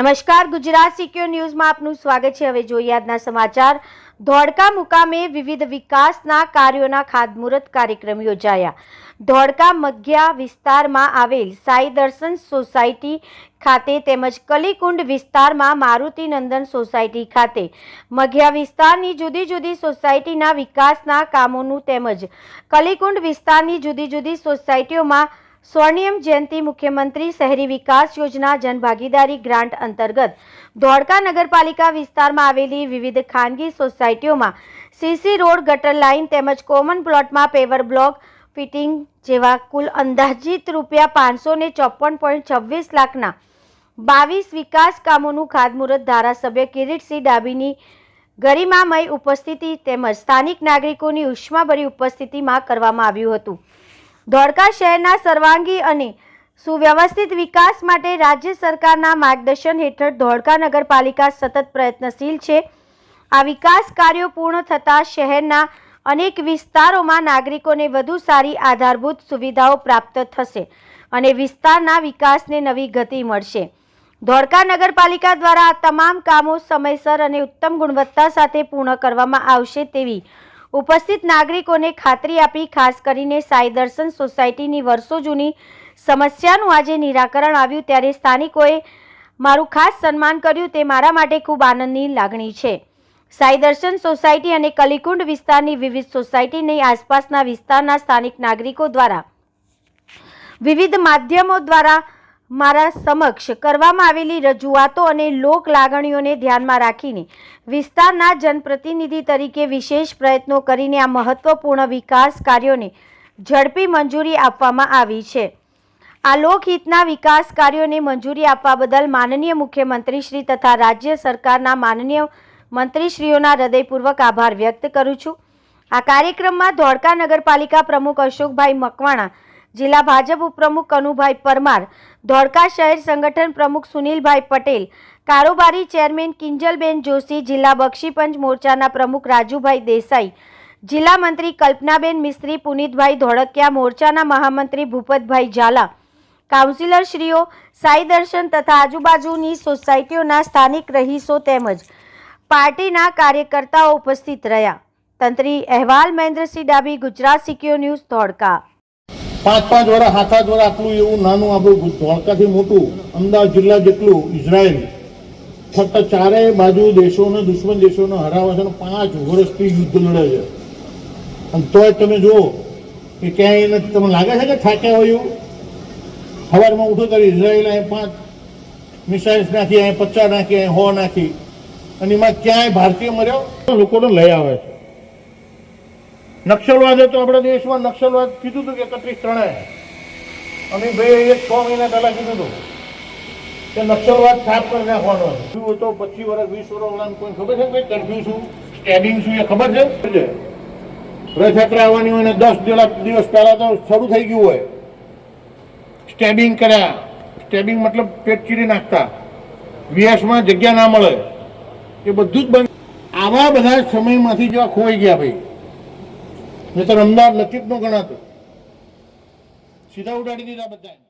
નમસ્કાર, ગુજરાત સિક્યોર ન્યૂઝમાં આપનું સ્વાગત છે। હવે જોઈએ આજના સમાચાર। ધોળકા મુકામે વિવિધ વિકાસના કાર્યોના ખાતમુહૂર્ત કાર્યક્રમ યોજાયા। ધોળકા મઘિયા વિસ્તારમાં આવેલ સાઈ દર્શન સોસાયટી ખાતે તેમજ કલીકુંડ વિસ્તારમાં મારુતિ નંદન સોસાયટી ખાતે મઘિયા વિસ્તારની જુદી જુદી સોસાયટીના વિકાસના કામોનું તેમજ કલીકુંડ વિસ્તારની જુદી જુદી સોસાયટીઓમાં स्वर्णिम जयंती मुख्यमंत्री शहरी विकास योजना जनभागीदारी ग्रांट अंतर्गत धोळका नगरपालिका विस्तार में आवेली विविध खानगी सोसायटीओं में सीसी रोड, गटर लाइन तेमज कॉमन प्लॉट में पेवर ब्लॉक फिटिंग जेवा कुल अंदाजित रूपिया 554.26 लाखना 22 विकास कामों खातमुहूर्त धारासभ्य किरीटसिंह डाबीनी गरिमामय उपस्थिति तेमज स्थानिक नागरिकों की उष्माभरी उपस्थिति में करवामां आव्युं हतुं। धोळका शहरना सर्वांगी अने सुव्यवस्थित विकास माटे राज्य सरकारना मार्गदर्शन हेठळ धोळका नगरपालिका सतत प्रयत्नशील छे। आ विकास कार्यो पूर्ण थता शहरना अनेक विस्तारोमां नागरिकोने वधु सारी आधारभूत सुविधाओ प्राप्त थशे अने विस्तारना विकासने नवी गति मळशे। धोळका नगरपालिका द्वारा आ तमाम कामो समयसर अने उत्तम गुणवत्ता साथे पूर्ण करवामां आवशे तेवी उपस्थित नागरिकों ने खातरी आपी। खास करीने साई दर्शन सोसायटी वर्षो जूनी समस्यानुं आजे निराकरण आव्युं त्यारे स्थानिकोए मारुं खास सन्मान कर्युं ते मारा माटे खूब आनंदनी लागणी छे। साई दर्शन सोसायटी अने कलीकुंड विस्तारनी विविध सोसायटीनी आसपासना विस्तारना स्थानिक नागरिकों द्वारा विविध माध्यमों द्वारा मारा समक्ष करवामां आवेली रजूआतो अने लोक लागणीओने ध्यानमां राखीने विस्तारना जनप्रतिनिधि तरीके विशेष प्रयत्नों करीने आ महत्वपूर्ण विकास कार्योने झड़पी मंजूरी आपवामां आवी छे। आ लोकहितना विकास कार्योने मंजूरी आपवा बदल माननीय मुख्यमंत्री श्री तथा राज्य सरकारना माननीय मंत्रीश्रीओना हृदयपूर्वक आभार व्यक्त करूं छुं। आ कार्यक्रममां धोळका नगरपालिका प्रमुख अशोकभाई मकवाणा, जिला भाजप उपप्रमुख कनुभाई परमार, धोळका शहर संगठन प्रमुख सुनीलभाई पटेल, कारोबारी चेरमेन किंजलबेन जोशी, जिला बक्षीपंच मोर्चाना प्रमुख राजूभाई देसाई, जिला मंत्री कल्पनाबेन मिस्त्री, पुनीतभाई धोळकिया, मोर्चाना महामंत्री भूपतभाई झाला, काउंसिलर श्रीओ, साई दर्शन तथा आजूबाजूनी सोसायटीओना स्थानिक रहीशो तेमज पार्टीना कार्यकर्ताओ उपस्थित रह्या। तंत्री अहेवाल महेंद्रसिंह डाबी, गुजरात सिक्योर न्यूज, धोळका। 5-5 વર્ષ 7-8 વર્ષ આટલું એવું નાનું આપણું ધોળકાથી મોટું અમદાવાદ જિલ્લા જેટલું ઇઝરાયલ ફક્ત ચારેય બાજુ દેશોને દુશ્મન દેશોને હરાવે છે અને 5 વર્ષથી યુદ્ધ લડે છે અને તોય તમે જુઓ કે ક્યાંય તમને લાગે છે કે થાક્યા હોય એવું? સવારમાં ઉઠો ત્યારે ઇઝરાયલ અહીં 5 મિસાઇલ્સ નાખી, અહીં 50 નાખી, અહીં 100 નાખી અને એમાં ક્યાંય ભારતીય મર્યો લોકોને લઈ આવે છે। नक्सलवाद तो अपने देश में नक्सलवाद कीधु कि 31 अमी भाई 6 महीना पहला कीधु कि नक्सलवाद साफ कर नाखवानो है। तो 25 वर्ष 20 वर्ष वाला कोई खबर है भाई कर्फ्यू शू, स्टेबिंग शू, ये खबर है? रथयात्रा आवानी होय ने 10 दिवस पहला तो शुरू थई गयुं होय। स्टेबिंग कर्या, स्टेबिंग मतलब पेट चीरी नाखता, वीएस में जग्या ना मळे, ए बधुं ज बंद। आवा बधा समयमांथी जेवा खोई गया भाई, नहीं तो अमदावाद नक्की न गणातो, सीधा उठाड़ी दीधा बधाने।